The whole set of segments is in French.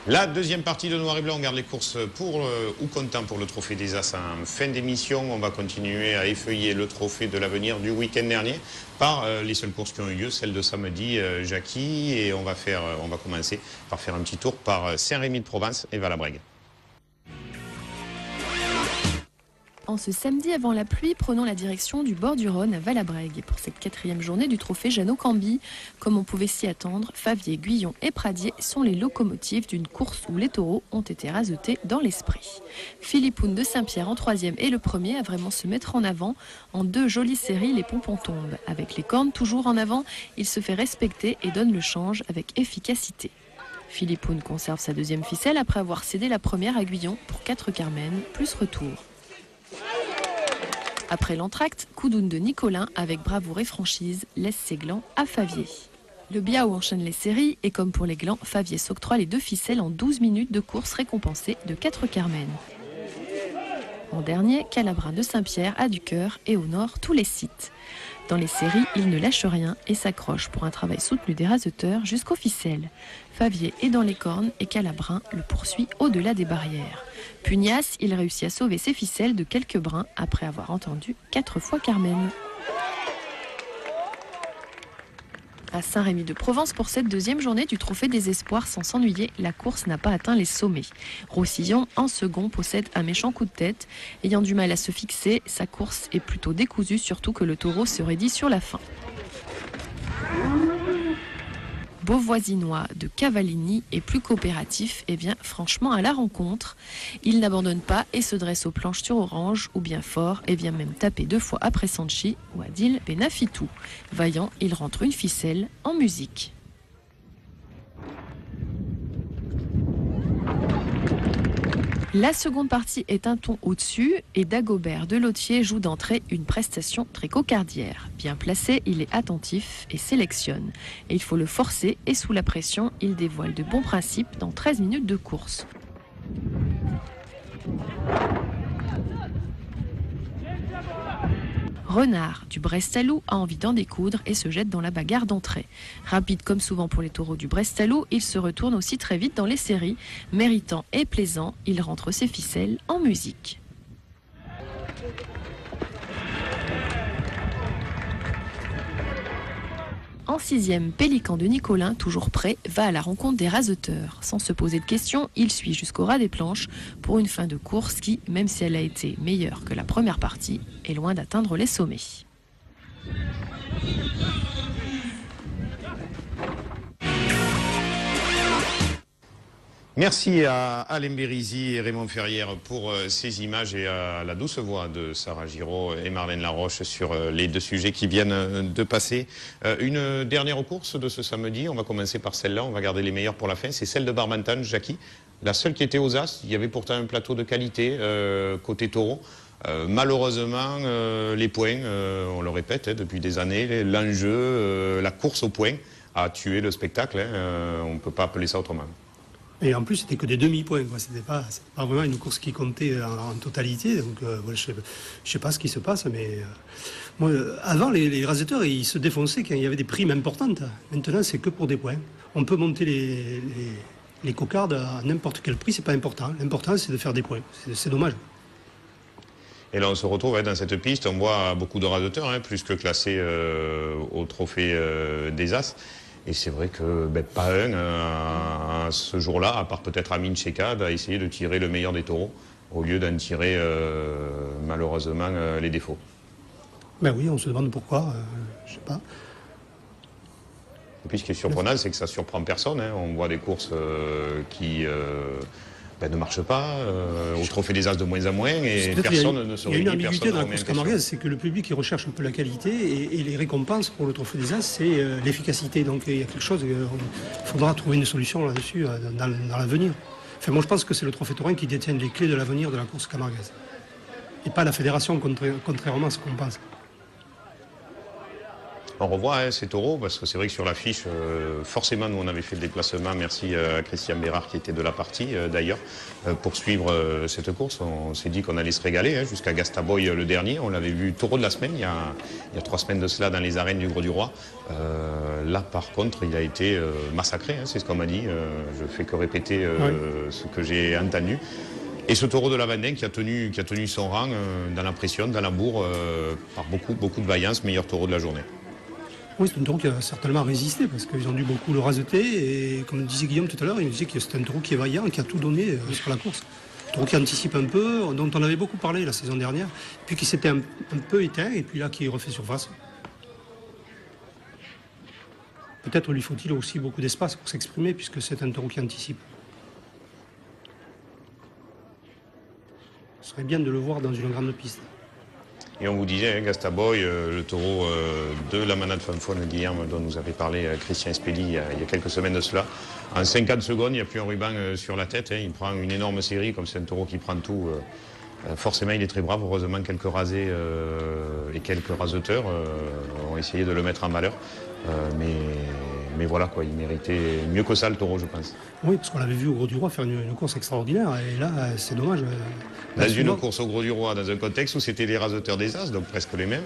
La deuxième partie de Noir et Blanc, on garde les courses pour ou comptant pour le trophée des As en fin d'émission. On va continuer à effeuiller le trophée de l'avenir du week-end dernier par les seules courses qui ont eu lieu, celle de samedi, Jackie. Et on va commencer par faire un petit tour par Saint-Rémy-de-Provence et Valabrègue. En ce samedi avant la pluie, prenons la direction du bord du Rhône à Valabrègue pour cette 4e journée du trophée Jeannot-Camby. Comme on pouvait s'y attendre, Favier, Guyon et Pradier sont les locomotives d'une course où les taureaux ont été rasetés dans l'esprit. Philippoun de Saint-Pierre en 3e est le premier à vraiment se mettre en avant. En 2 jolies séries, les pompons tombent. Avec les cornes toujours en avant, il se fait respecter et donne le change avec efficacité. Philippoun conserve sa 2e ficelle après avoir cédé la première à Guyon pour 4 Carmen, plus retour. Après l'entracte, Coudoune de Nicolin, avec bravoure et franchise, laisse ses glands à Favier. Le Biao enchaîne les séries et comme pour les glands, Favier s'octroie les 2 ficelles en 12 minutes de course récompensée de 4 Carmen. En dernier, Calabrin de Saint-Pierre a du cœur et honore tous les sites. Dans les séries, il ne lâche rien et s'accroche pour un travail soutenu des raseteurs jusqu'aux ficelles. Favier est dans les cornes et Calabrin le poursuit au-delà des barrières. Pugnace, il réussit à sauver ses ficelles de quelques brins après avoir entendu 4 fois Carmen. À Saint-Rémy-de-Provence pour cette 2e journée du Trophée des Espoirs, sans s'ennuyer, la course n'a pas atteint les sommets. Roussillon, en second, possède un méchant coup de tête. Ayant du mal à se fixer, sa course est plutôt décousue, surtout que le taureau se raidit sur la fin. Beauvoisinois de Cavallini est plus coopératif et vient franchement à la rencontre. Il n'abandonne pas et se dresse aux planches sur orange ou bien fort et vient même taper 2 fois après Sanchi ou Adil Benafitou. Vaillant, il rentre une ficelle en musique. La seconde partie est un ton au-dessus et Dagobert de Lothier joue d'entrée une prestation très cocardière. Bien placé, il est attentif et sélectionne. Et il faut le forcer et sous la pression, il dévoile de bons principes dans 13 minutes de course. Renard du Brestalou a envie d'en découdre et se jette dans la bagarre d'entrée. Rapide comme souvent pour les taureaux du Brestalou, il se retourne aussi très vite dans les séries. Méritant et plaisant, il rentre ses ficelles en musique. En 6e, Pélican de Nicolin, toujours prêt, va à la rencontre des raseteurs. Sans se poser de questions, il suit jusqu'au ras des planches pour une fin de course qui, même si elle a été meilleure que la première partie, est loin d'atteindre les sommets. Merci à Alain Bérisy et Raymond Ferrière pour ces images et à la douce voix de Sarah Giraud et Marlène Laroche sur les 2 sujets qui viennent de passer. Une dernière course de ce samedi, on va commencer par celle-là, on va garder les meilleures pour la fin, c'est celle de Barbantane, Jackie. La seule qui était aux As, il y avait pourtant un plateau de qualité côté taureau. Malheureusement, les points, on le répète depuis des années, l'enjeu, la course aux points a tué le spectacle, on ne peut pas appeler ça autrement. Et en plus, c'était que des demi-points. C'était pas vraiment une course qui comptait en totalité. Donc, je sais pas ce qui se passe, mais moi, avant, les raseteurs, ils se défonçaient quand il y avait des primes importantes. Maintenant, c'est que pour des points. On peut monter les cocardes à n'importe quel prix, c'est pas important. L'important, c'est de faire des points. C'est dommage. Et là, on se retrouve dans cette piste. On voit beaucoup de raseteurs, plus que classés au trophée des As. Et c'est vrai que pas un, ce jour-là, à part peut-être Amin Chekad, a essayé de tirer le meilleur des taureaux, au lieu d'en tirer malheureusement les défauts. Ben oui, on se demande pourquoi, je sais pas. Et puis ce qui est surprenant, c'est que ça surprend personne. On voit des courses qui ne marchent pas, au trophée des As de moins en moins, et personne ne se réunit. Il y a une ambiguïté dans la course camarguaise, c'est que le public il recherche un peu la qualité et les récompenses pour le trophée des As, c'est l'efficacité. Donc il y a quelque chose, il faudra trouver une solution là-dessus dans l'avenir. Enfin, moi je pense que c'est le trophée taurin qui détient les clés de l'avenir de la course camarguaise. Et pas la fédération, contrairement à ce qu'on pense. On revoit ces taureaux, parce que c'est vrai que sur l'affiche, forcément, nous on avait fait le déplacement, merci à Christian Bérard qui était de la partie d'ailleurs, pour suivre cette course. On s'est dit qu'on allait se régaler, jusqu'à Gastaboy le dernier. On l'avait vu taureau de la semaine, il y a 3 semaines de cela dans les arènes du Grau-du-Roi. Là par contre, il a été massacré, c'est ce qu'on m'a dit. Je fais que répéter ce que j'ai entendu. Et ce taureau de la Vendée qui a tenu son rang dans la pression, dans la bourre, par beaucoup de vaillance, meilleur taureau de la journée. Oui, c'est un taureau qui a certainement résisté parce qu'ils ont dû beaucoup le raseter. Et comme disait Guillaume tout à l'heure, il me disait que c'est un taureau qui est vaillant, qui a tout donné sur la course. Un taureau qui anticipe un peu, dont on avait beaucoup parlé la saison dernière, puis qui s'était un peu éteint et puis là qui refait surface. Peut-être lui faut-il aussi beaucoup d'espace pour s'exprimer puisque c'est un taureau qui anticipe. Ce serait bien de le voir dans une grande piste. Et on vous disait, Gastaboy, le taureau de la manade Fanfone Guilherme dont nous avait parlé Christian Espelli il y a quelques semaines de cela. En 50 secondes, il n'y a plus un ruban sur la tête. Il prend une énorme série, comme c'est un taureau qui prend tout. Forcément, il est très brave. Heureusement, quelques rasés et quelques raseteurs ont essayé de le mettre en valeur. Mais voilà, quoi, il méritait mieux que ça, le taureau, je pense. Oui, parce qu'on l'avait vu au Grau-du-Roi faire une course extraordinaire. Et là, c'est dommage. Dans une course au Grau-du-Roi, dans un contexte où c'était les raseteurs des As, donc presque les mêmes,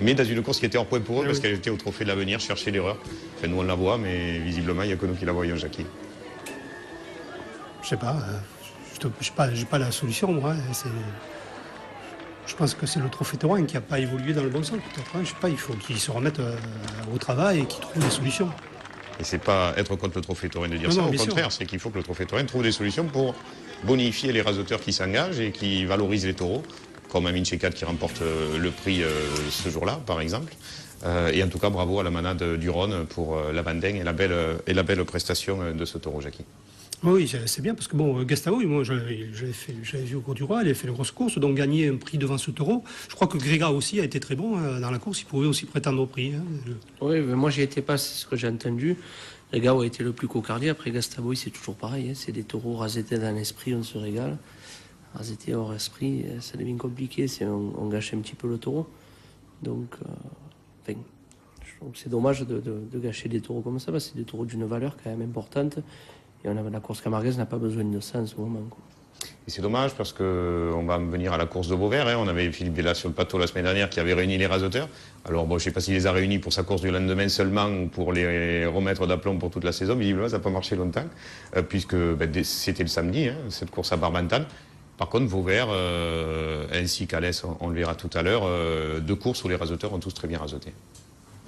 mais dans une course qui était hors point pour eux, parce qu'elle était au Trophée de l'Avenir, chercher l'erreur. Enfin, nous, on la voit, mais visiblement, il n'y a que nous qui la voyons, Jackie. Je sais pas. J'ai pas la solution, moi. Je pense que c'est le Trophée Taurin qui n'a pas évolué dans le bon sens, peut-être. Je sais pas, il faut qu'ils se remettent au travail et qu'ils trouvent des solutions. Et c'est pas être contre le Trophée Taurin de dire ça, au contraire, c'est qu'il faut que le Trophée Taurin trouve des solutions pour bonifier les raseteurs qui s'engagent et qui valorisent les taureaux, comme Amin Chekat qui remporte le prix ce jour-là, par exemple. Et en tout cas, bravo à la manade du Rhône pour la Vendée et la belle prestation de ce taureau, Jackie. Oui, c'est bien parce que bon, Gastavo, moi j'avais vu au Grau-du-Roi, il a fait une grosse course, donc gagner un prix devant ce taureau. Je crois que Gréga aussi a été très bon dans la course, il pouvait aussi prétendre au prix. Oui, mais moi j'y étais pas, c'est ce que j'ai entendu. Gréga a été le plus cocardier, après Gastavo, c'est toujours pareil, c'est des taureaux rasetés dans l'esprit, on se régale. Rasetés hors esprit, ça devient compliqué, on gâche un petit peu le taureau. Donc, je trouve que c'est dommage de gâcher des taureaux comme ça, parce que c'est des taureaux d'une valeur quand même importante. Et la course camarguaise n'a pas besoin de ça en ce moment, quoi. Et c'est dommage parce qu'on va venir à la course de Beauvert. On avait Philippe Bella sur le plateau la semaine dernière qui avait réuni les raseteurs. Alors bon, je ne sais pas s'il les a réunis pour sa course du lendemain seulement ou pour les remettre d'aplomb pour toute la saison. Visiblement, ça n'a pas marché longtemps puisque c'était le samedi, cette course à Barbantal. Par contre, Vauvert, ainsi qu'Alès, on le verra tout à l'heure, 2 courses où les raseteurs ont tous très bien raseté.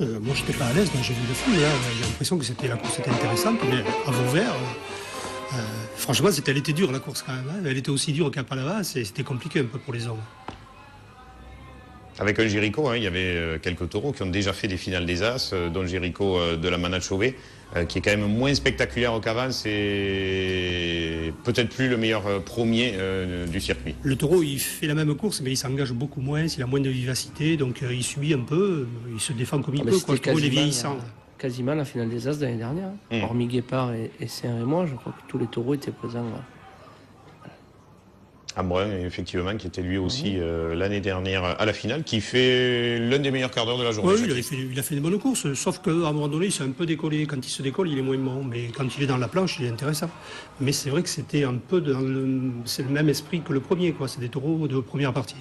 Moi, je n'étais pas à l'aise, j'ai vu le film, là, j'ai l'impression que la course était intéressante, mais à Vauvert, franchement, elle était dure la course quand même. Elle était aussi dure qu'à Palavas et c'était compliqué un peu pour les hommes. Avec un Jéricho, il y avait quelques taureaux qui ont déjà fait des finales des As, dont Jéricho de la manade Chauvet, qui est quand même moins spectaculaire qu'avant. C'est peut-être plus le meilleur premier du circuit. Le taureau, il fait la même course, mais il s'engage beaucoup moins, il a moins de vivacité, donc il subit un peu, il se défend comme il peut. Le taureau, il est vieillissant. Quasiment la finale des As de l'année dernière. Hormis Guépard et Saint-Rémois, je crois que tous les taureaux étaient présents. Ambrun, effectivement, qui était lui aussi l'année dernière à la finale, qui fait l'un des meilleurs quarts d'heure de la journée. Oui, il a fait une bonne course, sauf qu'à un moment donné, il s'est un peu décollé. Quand il se décolle, il est moins bon, mais quand il est dans la planche, il est intéressant. Mais c'est vrai que c'était un peu c'est le même esprit que le premier, quoi. C'est des taureaux de première partie.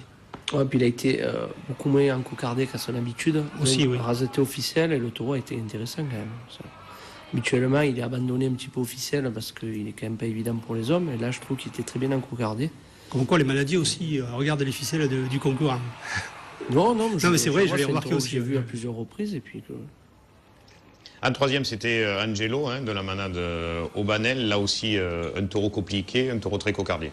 Ouais, puis il a été beaucoup moins encocardé qu'à son habitude. Aussi, oui. Raseté officiel et le taureau a été intéressant quand même. Ça. Habituellement, il est abandonné un petit peu officiel parce qu'il est quand même pas évident pour les hommes. Et là, je trouve qu'il était très bien encocardé. Comme quoi, les maladies aussi regardent les ficelles du concurrent. Non, mais c'est vrai, je l'ai remarqué aussi. J'ai vu à plusieurs reprises. Et puis En troisième, c'était Angelo, de la manade Aubanel. Là aussi, un taureau compliqué, un taureau très cocardier.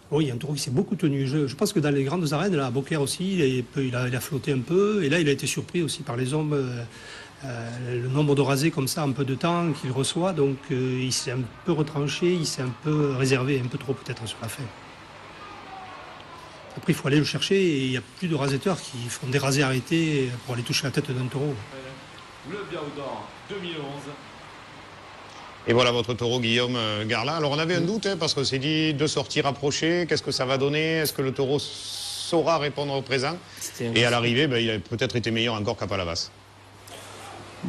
Oui, un taureau qui s'est beaucoup tenu. Je pense que dans les grandes arènes, là, à Beaucaire aussi, il a flotté un peu. Et là, il a été surpris aussi par les hommes. Le nombre de rasés comme ça en peu de temps qu'il reçoit. Donc, il s'est un peu retranché, il s'est un peu réservé, un peu trop peut-être sur la fin. Après, il faut aller le chercher et il n'y a plus de raseteurs qui font des rasés arrêtés pour aller toucher la tête d'un taureau. Le Biaoudor 2011. Et voilà votre taureau Guillaume Garla. Alors on avait un doute parce qu'on s'est dit 2 sorties rapprochées, qu'est-ce que ça va donner? Est-ce que le taureau saura répondre au présent? Et à l'arrivée, il a peut-être été meilleur encore qu'à Palavas.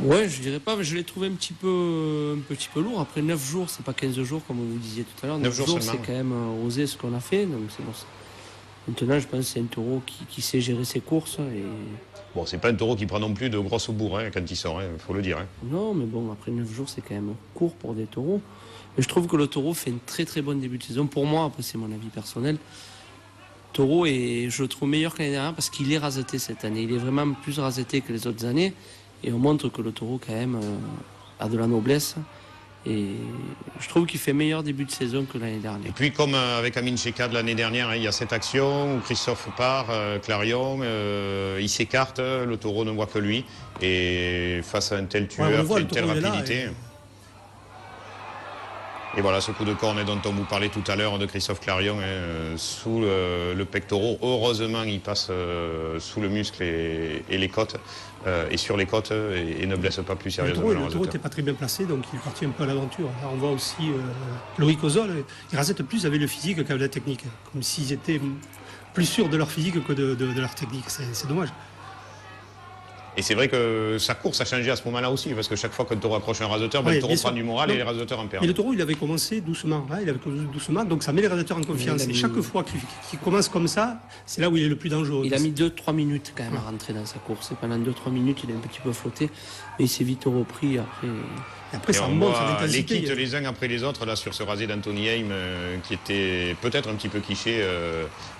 Ouais, je dirais pas, mais je l'ai trouvé un petit peu lourd. Après 9 jours, c'est pas 15 jours comme vous disiez tout à l'heure. 9 jours, c'est quand même osé ce qu'on a fait. Donc c'est bon. Maintenant, je pense que c'est un taureau qui sait gérer ses courses. Et... Bon, c'est pas un taureau qui prend non plus de grosses bourres quand il sort, il faut le dire. Non, mais bon, après 9 jours, c'est quand même court pour des taureaux. Mais je trouve que le taureau fait une très très bonne début de saison. Pour moi, après c'est mon avis personnel. Taureau, et je le trouve meilleur que l'année dernière parce qu'il est raseté cette année. Il est vraiment plus raseté que les autres années. Et on montre que le taureau, quand même, a de la noblesse. Et je trouve qu'il fait meilleur début de saison que l'année dernière. Et puis, comme avec Amin Cheka de l'année dernière, il y a cette action où Christophe part, Clarion, il s'écarte, le taureau ne voit que lui. Et face à un tel tueur, une telle rapidité... Et voilà, ce coup de corne dont on vous parlait tout à l'heure de Christophe Clarion sous le pectoral. Heureusement, il passe sous le muscle et les côtes, et sur les côtes, et ne blesse pas plus sérieusement. Le taureau n'était pas très bien placé, donc il est parti un peu à l'aventure. Là, on voit aussi Loïc Ozol, il rasette plus avec le physique qu'avec la technique. Comme s'ils étaient plus sûrs de leur physique que de leur technique. C'est dommage. Et c'est vrai que sa course a changé à ce moment-là aussi, parce que chaque fois que le taureau accroche un raseteur, le taureau prend du moral et les raseteurs en perdent. Et le taureau, il avait commencé doucement, donc ça met les raseteurs en confiance. Et chaque fois qu'il commence comme ça, c'est là où il est le plus dangereux. Il a mis 2-3 minutes quand même à rentrer dans sa course. Et pendant 2-3 minutes, il a un petit peu flotté, mais il s'est vite repris après. Et après, ça monte en intensité. Les quittes les uns après les autres là sur ce rasé d'Anthony Heim qui était peut-être un petit peu quiché.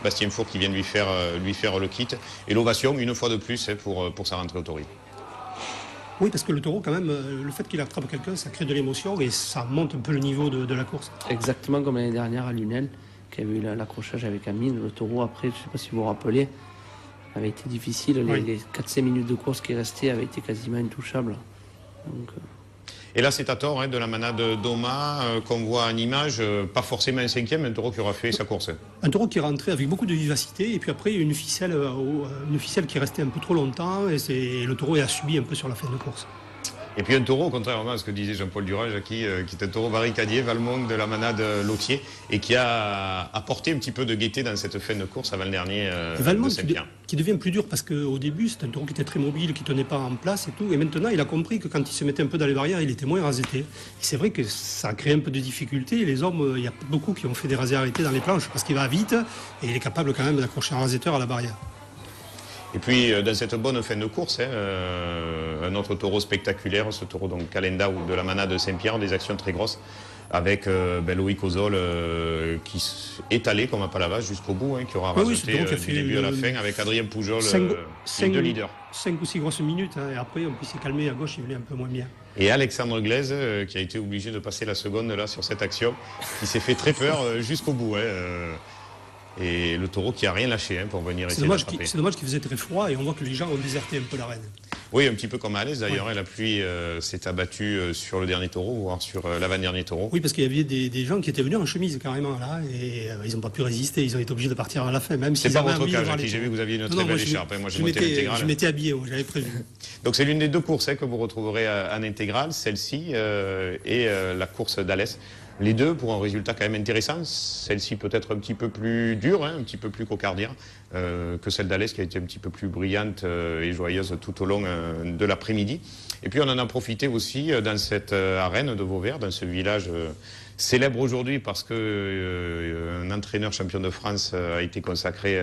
Bastien Four qui vient de lui faire le kit. Et l'ovation une fois de plus pour sa rentrée au Tori. Oui, parce que le taureau, quand même, le fait qu'il attrape quelqu'un, ça crée de l'émotion et ça monte un peu le niveau de la course. Exactement comme l'année dernière à Lunel, qui avait eu l'accrochage avec Amine. Le taureau, après, je ne sais pas si vous vous rappelez, avait été difficile. Les 4-5 minutes de course qui restaient avaient été quasiment intouchables. Donc, Et là, c'est à tort de la manade d'Oma qu'on voit en image, pas forcément un cinquième, un taureau qui aura fait sa course. Un taureau qui est rentré avec beaucoup de vivacité, et puis après, une ficelle qui est restée un peu trop longtemps, et le taureau a subi un peu sur la fin de course. Et puis un taureau, contrairement à ce que disait Jean-Paul Durange, qui est un taureau barricadier, Valmont de la manade Lautier, et qui a apporté un petit peu de gaieté dans cette fin de course avant le dernier Valmont de Saint-Pierre. Qui devient plus dur, parce qu'au début, c'était un taureau qui était très mobile, qui ne tenait pas en place et tout. Et maintenant, il a compris que quand il se mettait un peu dans les barrières, il était moins raseté. Et c'est vrai que ça a créé un peu de difficultés. Les hommes, il y a beaucoup qui ont fait des rasés arrêtés dans les planches, parce qu'il va vite, et il est capable quand même d'accrocher un raseteur à la barrière. Et puis, dans cette bonne fin de course, un autre taureau spectaculaire, ce taureau donc Calenda ou de la manade de Saint-Pierre, des actions très grosses, avec Loïc Ozol qui est allé comme un palavage jusqu'au bout, qui aura rajouté du début à la fin, avec Adrien Poujol, les deux leaders. 5 ou 6 grosses minutes, et après, on s'est calmé à gauche, il venait un peu moins bien. Et Alexandre Glaise, qui a été obligé de passer la seconde là sur cette action, qui s'est fait très peur jusqu'au bout. Et le taureau qui n'a rien lâché pour venir essayer d'attraper. C'est dommage qu'il faisait très froid et on voit que les gens ont déserté un peu l'arène. Oui, un petit peu comme à Alès d'ailleurs. La pluie s'est abattue sur le dernier taureau, voire sur l'avant-dernier taureau. Oui, parce qu'il y avait des gens qui étaient venus en chemise carrément là et ils n'ont pas pu résister. Ils ont été obligés de partir à la fin. Même c'est pas votre cas, Jackie. J'ai vu que vous aviez une très belle écharpe. Moi, je m'étais habillé, j'avais prévu. Donc c'est l'une des deux courses que vous retrouverez en intégrale, celle-ci et la course d'Alès. Les deux pour un résultat quand même intéressant. Celle-ci peut-être un petit peu plus dure, un petit peu plus cocardière que celle d'Alès qui a été un petit peu plus brillante et joyeuse tout au long de l'après-midi. Et puis on en a profité aussi dans cette arène de Vauvert, dans ce village célèbre aujourd'hui parce que un entraîneur champion de France a été consacré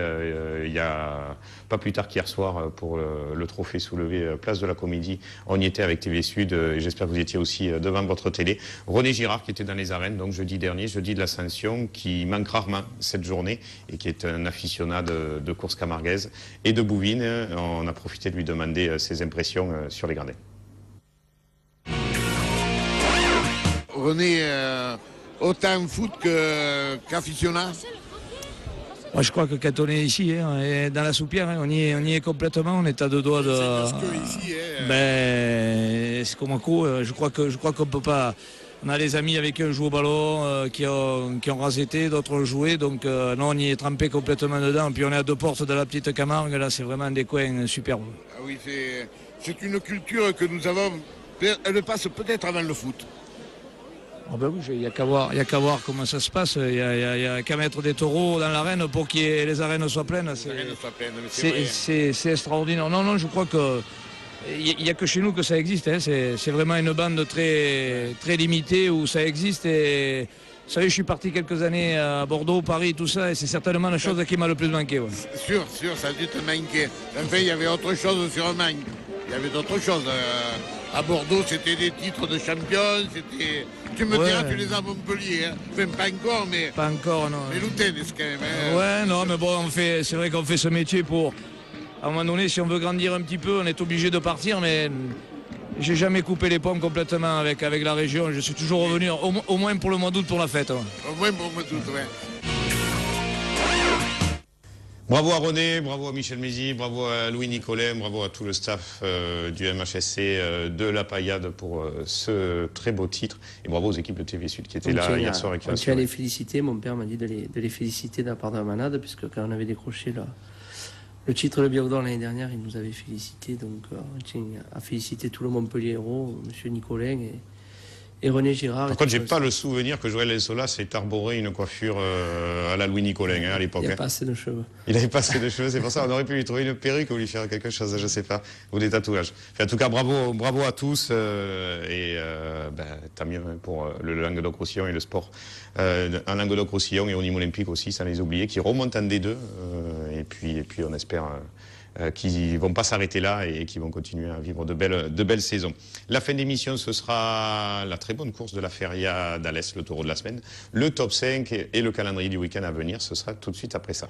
il y a pas plus tard qu'hier soir pour le trophée soulevé place de la Comédie. On y était avec TV Sud et j'espère que vous étiez aussi devant votre télé. René Girard qui était dans les arènes donc jeudi dernier, jeudi de l'Ascension, qui manque rarement cette journée et qui est un aficionat de course camarguaise et de bouvines. On a profité de lui demander ses impressions sur les gradins. René, autant foot qu'aficionat. Moi, je crois que quand on est ici, dans la soupière, on y est complètement. On est à deux doigts de. C'est comme un coup. Je crois qu'on peut pas. On a des amis avec qui on joue au ballon, qui ont raseté, d'autres ont joué. Donc, non, on y est trempé complètement dedans. Puis on est à deux portes de la petite Camargue. Là, c'est vraiment des coins superbes. Ah oui, c'est une culture que nous avons. Elle passe peut-être avant le foot. Oh ben oui, il n'y a qu'à voir comment ça se passe. Il n'y a qu'à mettre des taureaux dans l'arène pour que les arènes soient pleines. C'est extraordinaire. Non, je crois que il n'y a que chez nous que ça existe. Hein. C'est vraiment une bande très, très limitée où ça existe. Et vous savez, je suis parti quelques années à Bordeaux, Paris, tout ça, et c'est certainement la chose qui m'a le plus manqué. Ouais. Sûr, ça a dû te manquer. Enfin, il y avait autre chose sur Magne. Il y avait d'autres choses. À Bordeaux, c'était des titres de champion. Tu me diras, tu les as à Montpellier. Hein. Enfin, pas encore, mais. Pas encore, non. Mais le tennis, quand même. Hein. Ouais, non, mais bon, c'est vrai qu'on fait ce métier pour. À un moment donné, si on veut grandir un petit peu, on est obligé de partir, mais j'ai jamais coupé les ponts complètement avec la région. Je suis toujours revenu, au moins pour le mois d'août, pour la fête. Ouais. Au moins pour le mois d'août, ouais. Bravo à René, bravo à Michel Mézy, bravo à Louis Nicolin, bravo à tout le staff du MHSC de la Paillade pour ce très beau titre. Et bravo aux équipes de TV Sud qui étaient là hier soir et qui on tient à les féliciter. Mon père m'a dit de les féliciter de la part de la manade, puisque quand on avait décroché le titre de Biaudon l'année dernière, il nous avait félicité. Donc on tient à féliciter tout le Montpellier Héros, M. Nicolin et René Girard. Par contre, j'ai pas le souvenir que Joël Elsola s'est arboré une coiffure à la Louis Nicolin à l'époque. Il n'avait pas assez de cheveux. Il n'avait pas assez de cheveux, c'est pour ça qu'on aurait pu lui trouver une perruque ou lui faire quelque chose, je sais pas, ou des tatouages. Enfin, en tout cas, bravo à tous tant mieux pour le Languedoc-Roussillon et le sport en Languedoc-Roussillon et au niveau olympique aussi, sans les oublier, qui remontent en D2 et puis on espère qui ne vont pas s'arrêter là et qui vont continuer à vivre de belles saisons. La fin d'émission, ce sera la très bonne course de la Feria d'Alès, le taureau de la semaine. Le top 5 et le calendrier du week-end à venir, ce sera tout de suite après ça.